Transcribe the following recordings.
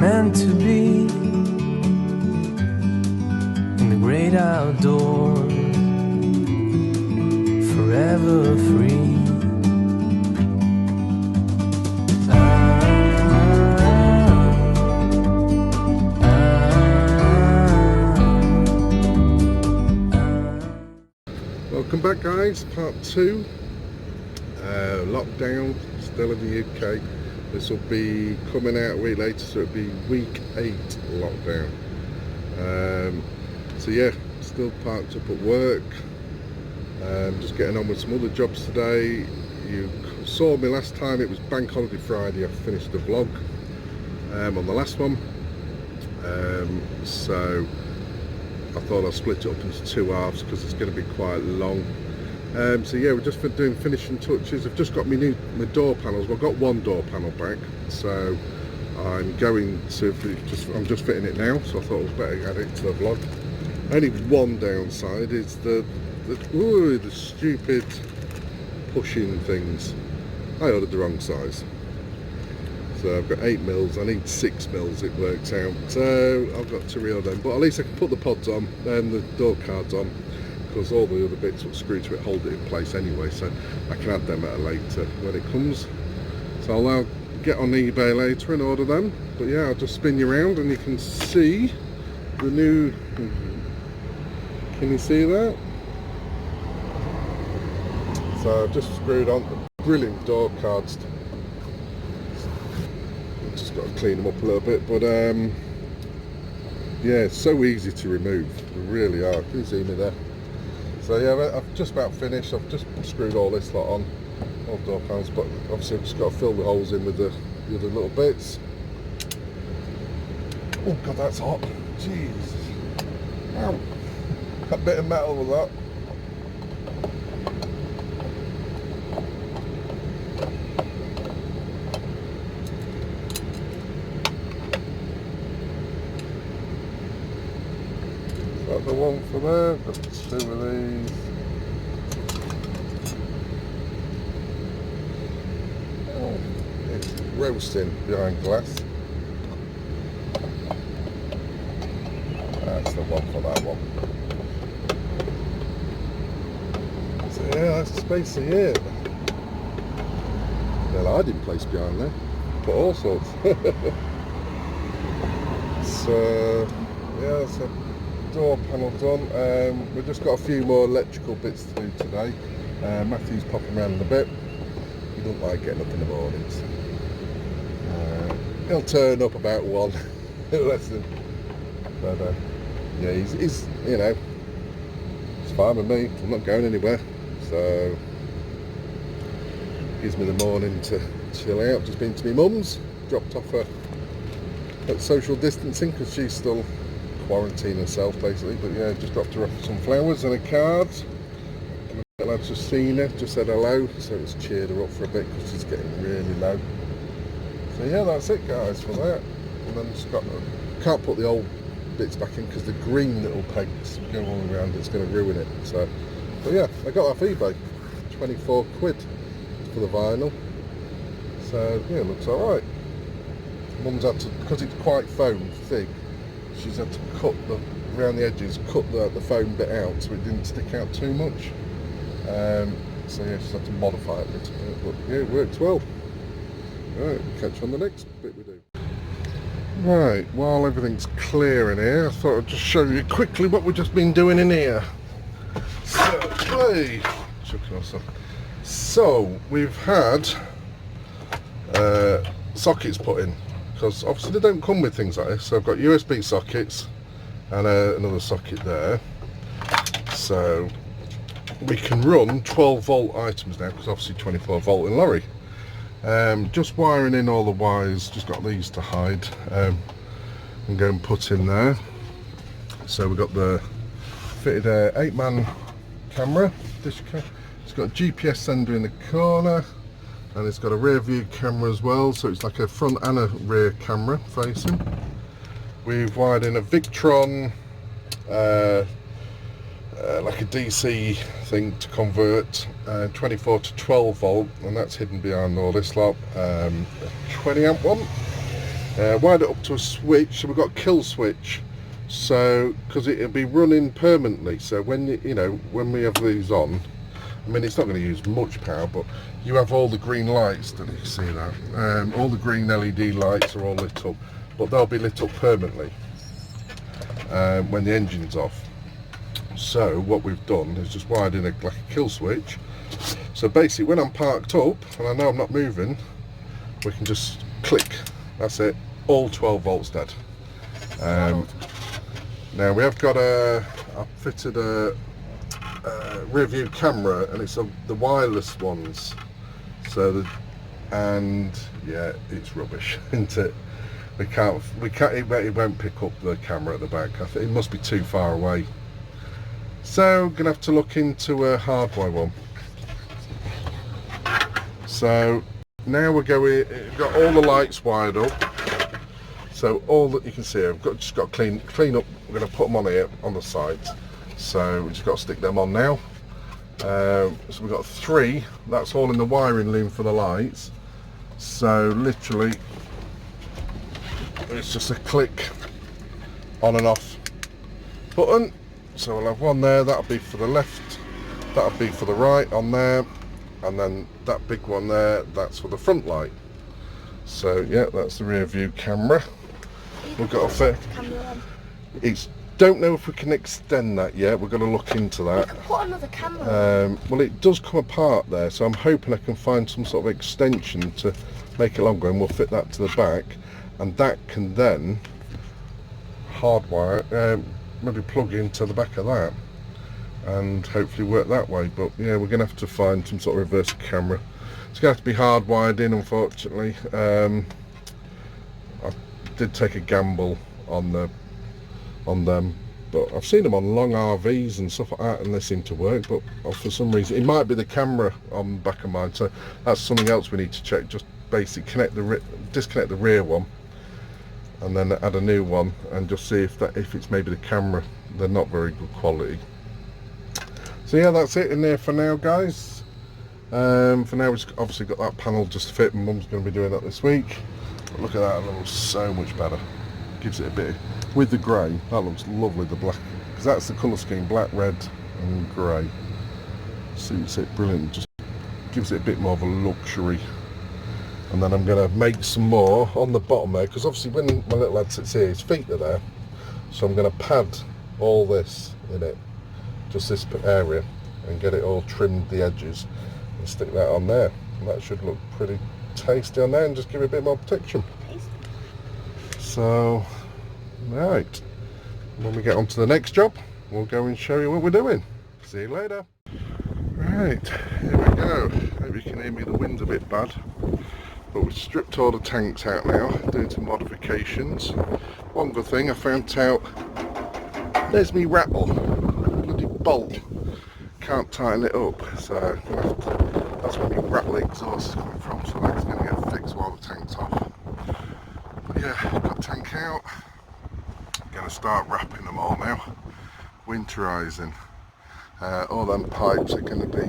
meant to be in the great outdoors, forever free. Welcome back, guys. Part 2. Lockdown still in the UK. This will be coming out a week later, so it'll be week 8 lockdown. So yeah, still parked up at work. Just getting on with some other jobs today. You saw me last time, it was Bank Holiday Friday. I finished the vlog on the last one. So I thought I'll split it up into 2 halves because it's going to be quite long. So yeah, we're just doing finishing touches. I've just got my door panels. Well, I've got one door panel back, so I'm going to I'm just fitting it now. So I thought it was better to add it to the vlog. Only one downside is the stupid pushing things. I ordered the wrong size. So I've got 8mm, I need 6mm it works out, so I've got to reorder them, but at least I can put the pods on and the door cards on, because all the other bits will screw to it, hold it in place anyway, so I can add them at a later when it comes. So I'll get on eBay later and order them, but yeah, I'll just spin you around and you can see the new, can you see that? So I've just screwed on the brilliant door cards. Just got to clean them up a little bit, but yeah, it's so easy to remove. They really are. Can you see me there? So yeah, I've just about finished. I've just screwed all this lot on, all the door panels, but obviously I've just got to fill the holes in with the other little bits. Oh god, that's hot. Jeez. Ow. That bit of metal with that. Got the one for there, got 2 of these. Oh, it's roasting behind glass. That's the one for that one. So yeah, that's the space here. Well, I didn't place behind there, but all sorts. So yeah, so door panel done. We've just got a few more electrical bits to do today. Matthew's popping around in a bit. He doesn't like getting up in the mornings. He'll turn up about 1 lesson, but yeah, he's you know, it's fine with me. I'm not going anywhere, so gives me the morning to chill out. Just been to my mum's, dropped off her at social distancing because she's still quarantine herself basically, but yeah, just dropped her off some flowers and a card. And the lad's just seen her, just said hello, so it's cheered her up for a bit because she's getting really low. So yeah, that's it guys for that. And then just can't put the old bits back in because the green little pegs go all around, it's going to ruin it. So, but yeah, I got off eBay, 24 quid for the vinyl. So yeah, it looks alright. Mum's had to, because it's quite foam thick, she's had to cut around the edges, cut the foam bit out so it didn't stick out too much. So yeah, she's had to modify it a little bit, but yeah, it works well. Right, catch you on the next bit we do. Right, while everything's clear in here, I thought I'd just show you quickly what we've just been doing in here. So, hey, chucking ourselves. So, we've had sockets put in, because obviously they don't come with things like this. So I've got USB sockets and another socket there. So we can run 12 volt items now, because obviously 24 volt in lorry. Just wiring in all the wires, just got these to hide and go and put in there. So we've got the fitted 8-man camera, dish camera. It's got a GPS sender in the corner, and it's got a rear view camera as well, so it's like a front and a rear camera facing. We've wired in a Victron, like a DC thing to convert 24 to 12 volt, and that's hidden behind all this lot. A 20 amp one, Wired it up to a switch, so we've got a kill switch, so because it'll be running permanently. So when when we have these on, I mean, it's not going to use much power, but you have all the green lights. Don't you see that? All the green LED lights are all lit up, but they'll be lit up permanently when the engine's off. So what we've done is just wired in like a kill switch. So basically, when I'm parked up and I know I'm not moving, we can just click. That's it. All 12 volts dead. Now we have got I've fitted a rear view camera, and it's the wireless ones. So yeah, it's rubbish, isn't it? We can't. It won't pick up the camera at the back. I think it must be too far away. So I'm gonna have to look into a hardwire one. So now we're going. We've got all the lights wired up. So all that you can see, I've just got to clean up. We're going to put them on here on the sides. So we just got to stick them on now. So we've got 3. That's all in the wiring loom for the lights. So literally, it's just a click on and off button. So we'll have one there. That'll be for the left. That'll be for the right on there. And then that big one there, that's for the front light. So yeah, that's the rear view camera. We've got a fit. Don't know if we can extend that yet. We're going to look into that. Put another camera. Well, it does come apart there, so I'm hoping I can find some sort of extension to make it longer, and we'll fit that to the back, and that can then hardwire, maybe plug into the back of that, and hopefully work that way. But yeah, we're going to have to find some sort of reverse camera. It's going to have to be hardwired in, unfortunately. I did take a gamble on them, but I've seen them on long RVs and stuff like that, and they seem to work. But for some reason, it might be the camera on the back of mine. So that's something else we need to check. Just basically disconnect the rear one, and then add a new one, and just see if it's maybe the camera. They're not very good quality. So yeah, that's it in there for now, guys. For now, we've obviously got that panel just to fit, and Mum's going to be doing that this week. But look at that, it looks so much better. Gives it a bit with the grey. That looks lovely. The black, because that's the colour scheme: black, red, and grey. Suits it brilliant. Just gives it a bit more of a luxury. And then I'm going to make some more on the bottom there, because obviously when my little lad sits here, his feet are there. So I'm going to pad all this in it, just this area, and get it all trimmed, the edges, and stick that on there. And that should look pretty tasty on there, and just give it a bit more protection. So, right, when we get on to the next job, we'll go and show you what we're doing. See you later. Right, here we go. Hope you can hear me, the wind's a bit bad. But we've stripped all the tanks out now, doing some modifications. One good thing, I found out, there's me rattle, bloody bolt. Can't tighten it up, so that's where my rattle exhaust is coming from, so that's going to get fixed while the tank's off. But yeah, got the tank out. I'm going to start wrapping them all now, winterising. All them pipes are going to be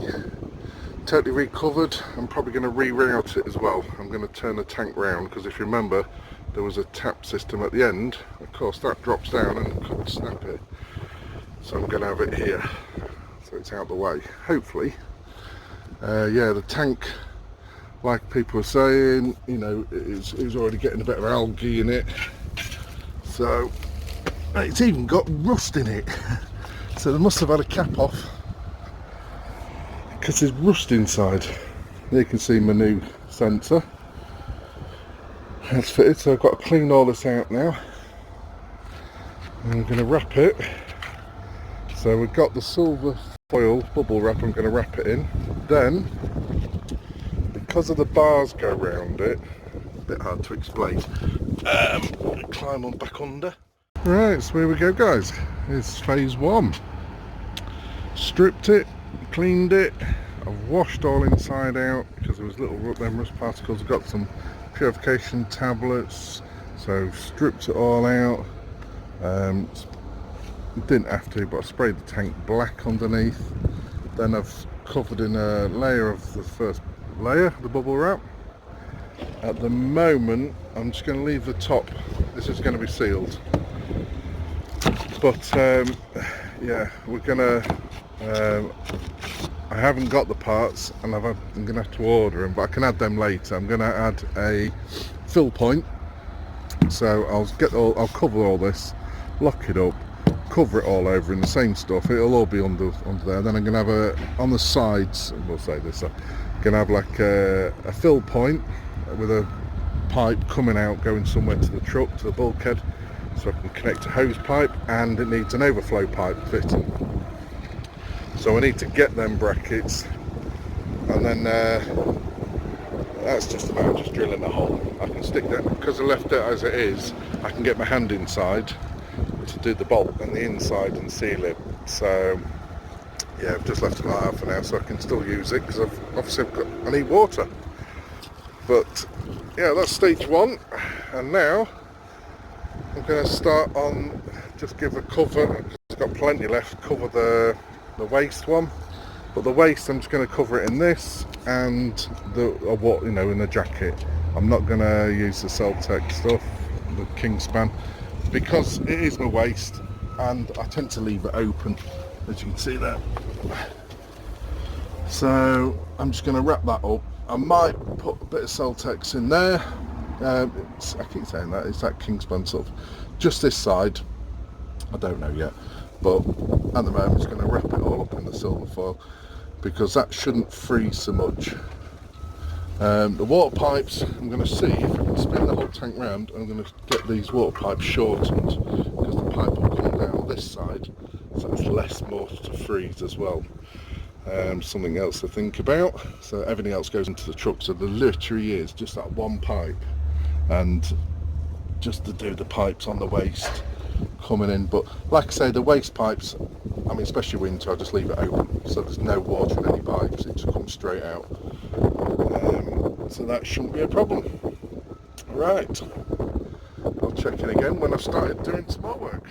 totally recovered. I'm probably going to reroute it as well. I'm going to turn the tank round, because if you remember, there was a tap system at the end. Of course, that drops down and could snap it. So I'm going to have it here, so it's out the way. Hopefully, yeah, the tank, like people were saying, you know, it was already getting a bit of algae in it. So it's even got rust in it. So they must have had a cap off, because there's rust inside. There you can see my new sensor. That's fitted, so I've got to clean all this out now. And I'm going to wrap it. So we've got the silver foil bubble wrap, I'm going to wrap it in. Then, because of the bars go around it, a bit hard to explain, climb on back under. Right, so here we go, guys. Here's phase 1. Stripped it, cleaned it. I've washed all inside out because there was little rust particles. I've got some purification tablets, so stripped it all out. Didn't have to, but I sprayed the tank black underneath. Then I've covered in a layer of the first layer, the bubble wrap. at the moment I'm just going to leave the top. This is going to be sealed, but yeah, we're gonna I haven't got the parts, and I'm going to have to order them, but I can add them later. I'm going to add a fill point, so I'll cover all this, lock it up, cover it all over in the same stuff. It'll all be under there. Then I'm going to have on the sides, we'll say this, I'm going to have like a fill point with a pipe coming out, going somewhere to the truck, to the bulkhead, so I can connect a hose pipe, and it needs an overflow pipe fitting. So I need to get them brackets, and then that's just about just drilling a hole. I can stick that, because I left it as it is, I can get my hand inside to do the bolt and the inside and seal it. So yeah, I've just left it like that for now, so I can still use it, because I need water. But yeah, that's stage one, and now I'm going to start on, just give a cover. It's got plenty left. Cover the waste one, but the waste I'm just going to cover it in this and in the jacket. I'm not going to use the Celtec stuff, the Kingspan, because it is my waste, and I tend to leave it open, as you can see there. So I'm just going to wrap that up. I might put a bit of Celtex in there. I keep saying that, it's that Kingspan stuff. Just this side, I don't know yet, but at the moment I'm just going to wrap it all up in the silver foil, because that shouldn't freeze so much. The water pipes, I'm going to see if I can spin the whole tank round. I'm going to get these water pipes shortened, because the pipe will come down this side, so there's less water to freeze as well. Something else to think about. So everything else goes into the truck, so there literally is just that one pipe, and just to do the pipes on the waste coming in. But like I say, the waste pipes, I mean, especially winter, I just leave it open, so there's no water in any pipes, it just comes straight out. So that shouldn't be a problem. Right, I'll check in again when I've started doing some more work.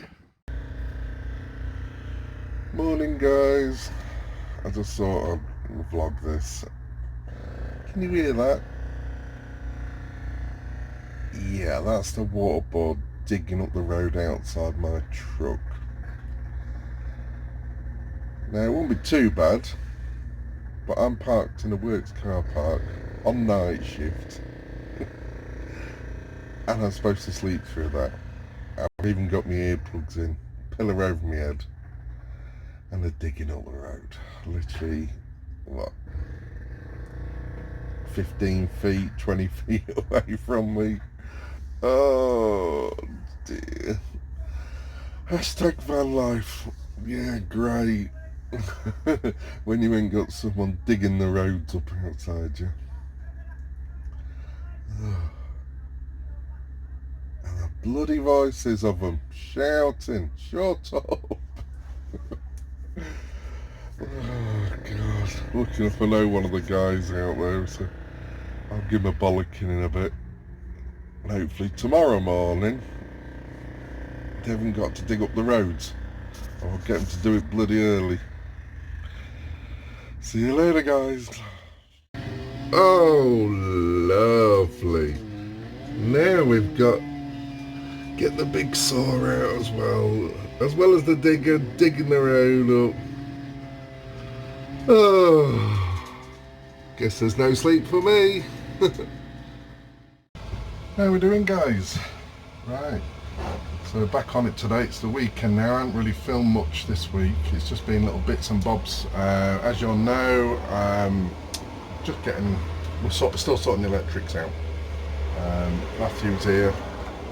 Morning guys, I just thought I'd vlog this. Can you hear that? Yeah, that's the waterboard digging up the road outside my truck. Now, it won't be too bad, but I'm parked in a works car park on night shift, and I'm supposed to sleep through that. I've even got my earplugs in, pillar over my head, and they're digging up the road. Literally, what, 15 feet, 20 feet away from me. Oh dear. Hashtag van life. Yeah, great. When you ain't got someone digging the roads up outside you. And the bloody voices of them shouting, shut up. Oh God. Looking if I know one of the guys out there, so I'll give him a bollocking in a bit. And hopefully tomorrow morning they haven't got to dig up the roads. I'll get them to do it bloody early. See you later guys. Oh lovely. Now we've got, get the big saw out as well as the digger digging the road up. Oh, guess there's no sleep for me. How we doing guys? Right, so we're back on it today. It's the weekend now. I haven't really filmed much this week. It's just been little bits and bobs. As you'll know, just getting, we're still sorting the electrics out. Matthew's here.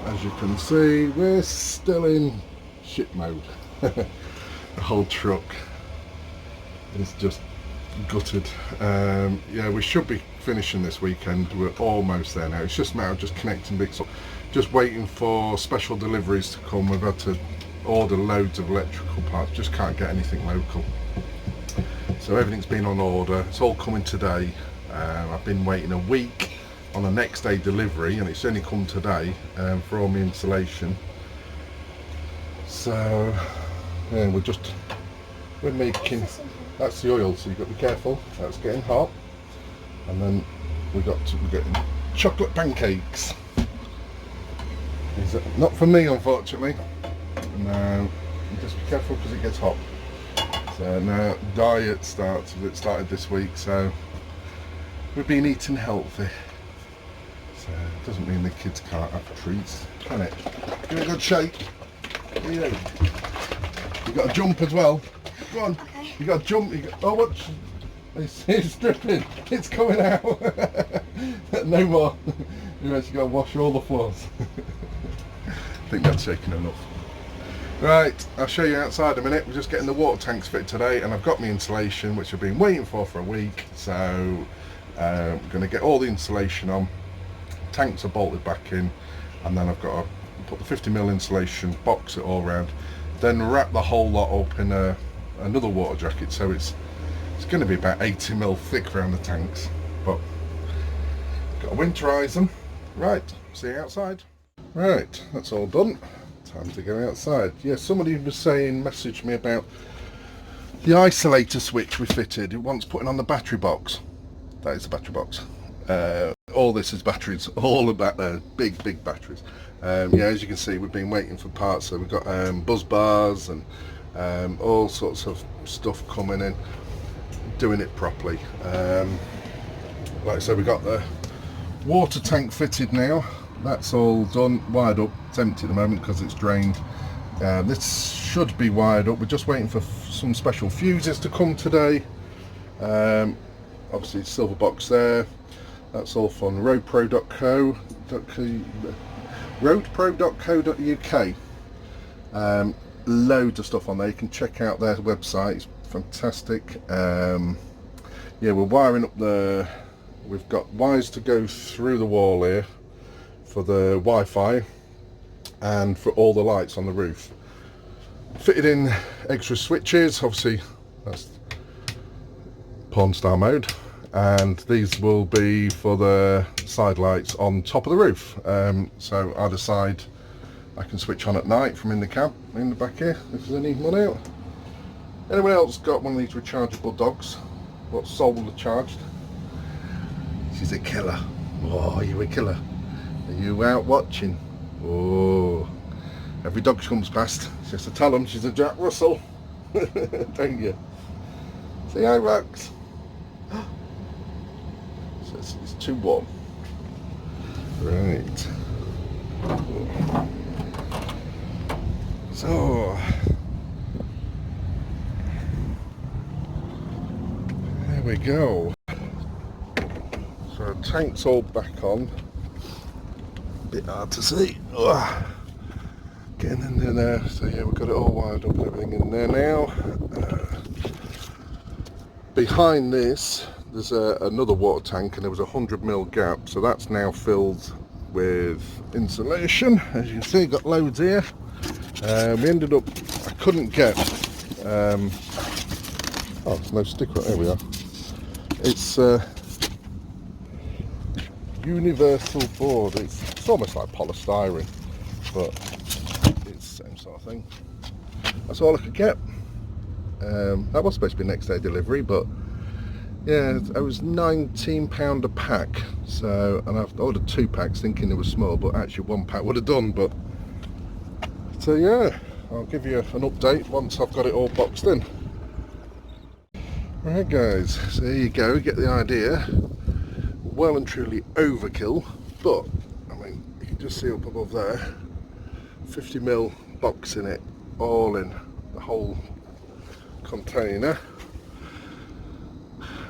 As you can see, we're still in shit mode. The whole truck is just gutted. Yeah, we should be finishing this weekend. We're almost there now. It's just a matter of just connecting bits up, just waiting for special deliveries to come. We've had to order loads of electrical parts, just can't get anything local, so everything's been on order. It's all coming today. I've been waiting a week on the next day delivery, and it's only come today for all my installation. So yeah, we're making, that's the oil, so you've got to be careful, that's getting hot. And then we're getting chocolate pancakes. Not for me, unfortunately. No, just be careful because it gets hot. So now diet starts. It started this week, so we've been eating healthy. So it doesn't mean the kids can't have treats, can it? Give it a good shake. Yeah. You got to jump as well. Go on. Okay. You got to jump. Oh, what? It's dripping. It's coming out. No more. You actually got to wash all the floors. I think that's shaking enough. Right, I'll show you outside a minute. We're just getting the water tanks fitted today, and I've got my insulation, which I've been waiting for a week. So I'm going to get all the insulation on. Tanks are bolted back in, and then I've got to put the 50mm insulation, box it all around, then wrap the whole lot up in another water jacket. So it's going to be about 80mm thick around the tanks, but got to winterise them. Right, see you outside. Right, that's all done. Time to go outside. Yeah, somebody was messaged me about the isolator switch we fitted. It wants putting on the battery box. That is the battery box. All this is batteries, all about there, big batteries. Yeah, as you can see, we've been waiting for parts. So we've got buzz bars and all sorts of stuff coming in, doing it properly. Like I said, we've got the water tank fitted now. That's all done, wired up. It's empty at the moment because it's drained. This should be wired up. We're just waiting for some special fuses to come today. Obviously silver box there. That's all from roadpro.co.uk. Loads of stuff on there. You can check out their website. It's fantastic. Yeah, we're wiring up we've got wires to go through the wall here for the Wi-Fi and for all the lights on the roof. Fitted in extra switches, obviously that's porn star mode, and these will be for the side lights on top of the roof. So either side I can switch on at night from in the cab, in the back here, if there's any money out. Anyone else got one of these rechargeable dogs? What's solar charged? She's a killer. Oh, you a killer. Are you out watching? Oh, every dog she comes past, she has to tell them she's a Jack Russell. Don't you? Say hi, Rex. So it's too warm. Right. So there we go. So tank's all back on. Bit hard to see. Ugh. Getting in there. So yeah, we've got it all wired up and everything in there now. Behind this there's another water tank, and there was a 100mm gap, so that's now filled with insulation. As you can see, got loads here. We ended up, I couldn't get oh, there's no sticker. There we are. It's universal board. It's almost like polystyrene, but it's the same sort of thing. That's all I could get. That was supposed to be next day delivery, but yeah, it was £19 a pack. So, and I've ordered 2 packs thinking it was small, but actually 1 pack would have done. But so yeah, I'll give you an update once I've got it all boxed in. Right guys, so there you go, get the idea. Well and truly overkill, but I mean, you can just see up above there, 50mm box in it, all in the whole container.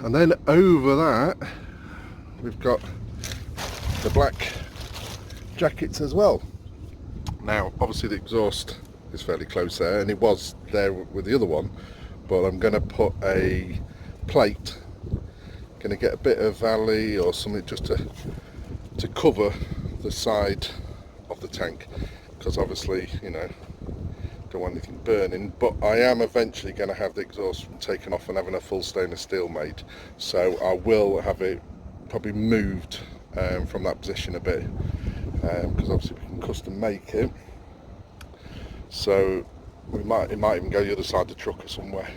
And then over that we've got the black jackets as well. Now obviously the exhaust is fairly close there, and it was there with the other one, but I'm going to put a plate, going to get a bit of valley or something just to cover the side of the tank, because obviously, you know, don't want anything burning. But I am eventually going to have the exhaust taken off and having a full stainless steel made, so I will have it probably moved from that position a bit, because obviously we can custom make it, so it might even go the other side of the truck or somewhere,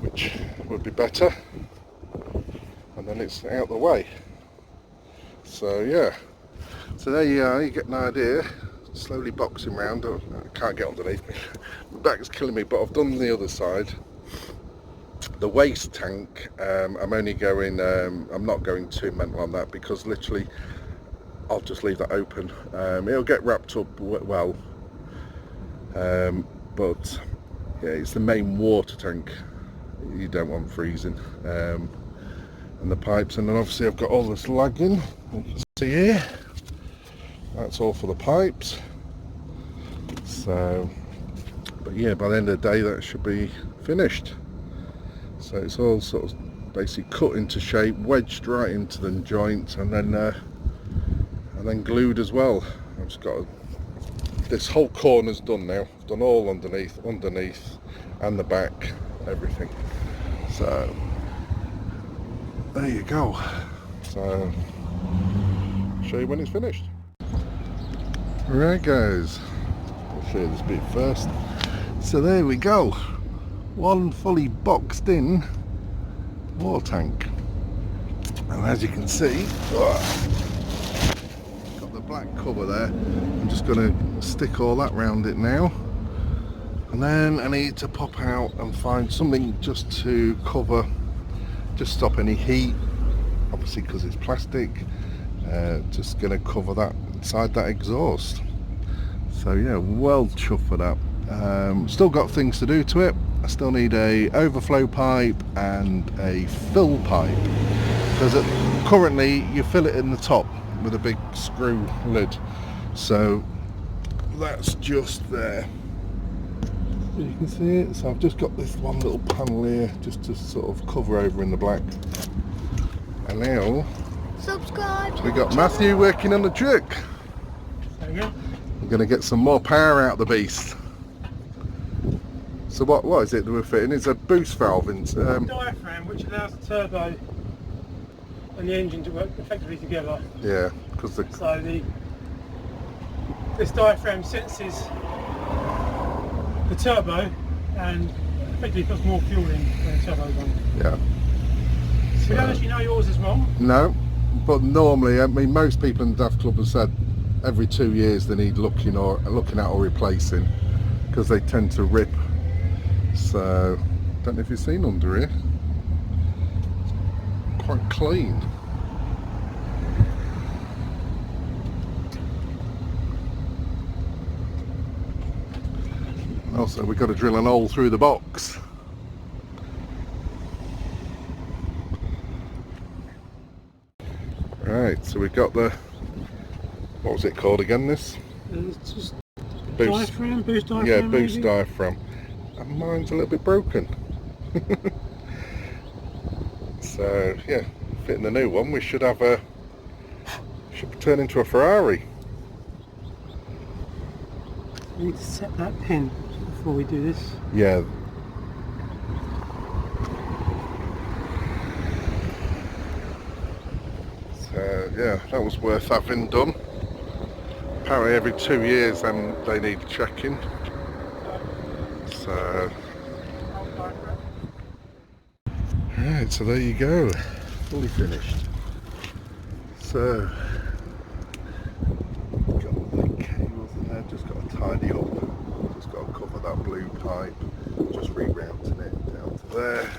which would be better, and then it's out the way. So yeah, so there you are, you get an idea. Slowly boxing round. I can't get underneath me. My back's killing me, but I've done the other side. The waste tank, I'm only going, I'm not going too mental on that, because literally I'll just leave that open. It'll get wrapped up well, but yeah, it's the main water tank you don't want freezing, and the pipes. And then obviously I've got all this lagging, you can see here, that's all for the pipes. So, but yeah, by the end of the day that should be finished. So it's all sort of basically cut into shape, wedged right into the joints, and then glued as well. I've just got this whole corner's done now. I've done all underneath, and the back, everything. So there you go. So I'll show you when it's finished. Right guys, I'll show you this bit first. So there we go. One fully boxed in water tank. And as you can see, got the black cover there. I'm just going to stick all that round it now. And then I need to pop out and find something just to cover, just stop any heat, obviously because it's plastic. Just going to cover that inside that exhaust. So yeah, well chuffed for that. Still got things to do to it. I still need a overflow pipe and a fill pipe, because currently you fill it in the top with a big screw lid, so that's just there. You can see it. So I've just got this one little panel here just to sort of cover over in the black. And now Subscribe. we got Matthew working on the trick. We're going to get some more power out of the beast. So what is it that we're fitting? It's a boost valve in diaphragm, which allows the turbo and the engine to work effectively together. Yeah, because So this diaphragm senses the turbo and effectively puts more fuel in when the turbo's on. yeah. We don't actually know yours is wrong. No, but normally, I mean, most people in the DAF Club have said every 2 years they need looking at or replacing, because they tend to rip. So, don't know if you've seen under here. It's quite clean. Also, we've got to drill an hole through the box. Right, so we've got the, what was it called again, this? It's just Boost. diaphragm, boost diaphragm. Yeah, boost maybe? diaphragm. And mine's a little bit broken. So yeah, fitting the new one, we should have should turn into a Ferrari. We need to set that pin before we do this. Yeah. So yeah, that was worth having done. Apparently every 2 years they need checking. So right, so there you go, fully finished. So got the cables in there, just got to tidy up, just got to cover that blue pipe, just rerouting it down to there,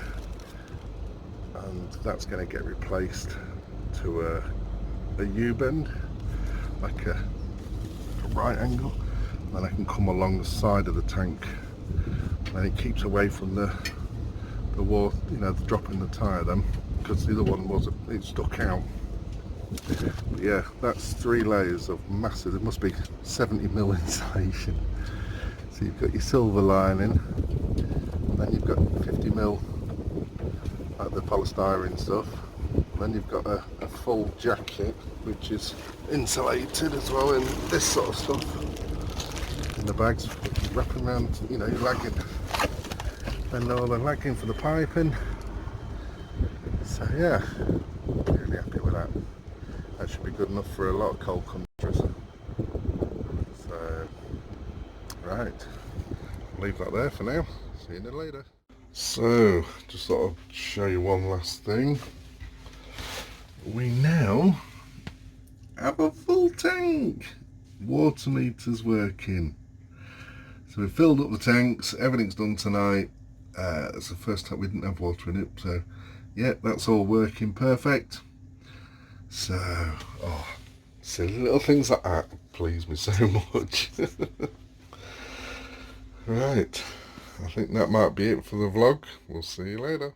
and that's going to get replaced to a U-bend, like a right angle, and then I can come along the side of the tank, and it keeps away from the wall, you know, dropping the tyre then, because the other one it stuck out. But yeah, that's 3 layers of massive, it must be 70mm insulation. So you've got your silver lining, and then you've got 50mm like the polystyrene stuff, and then you've got a full jacket which is insulated as well, in this sort of stuff in the bags, wrapping around, you know, lagging, and all the lagging for the piping. So yeah, really happy with that. That should be good enough for a lot of cold countries. So right, leave that there for now, see you later. So just thought I'd show you one last thing. We now have a full tank. Water meter's working. So we filled up the tanks, everything's done tonight. It's the first time we didn't have water in it, so yeah, that's all working perfect. So, oh, silly little things like that please me so much. Right, I think that might be it for the vlog. We'll see you later.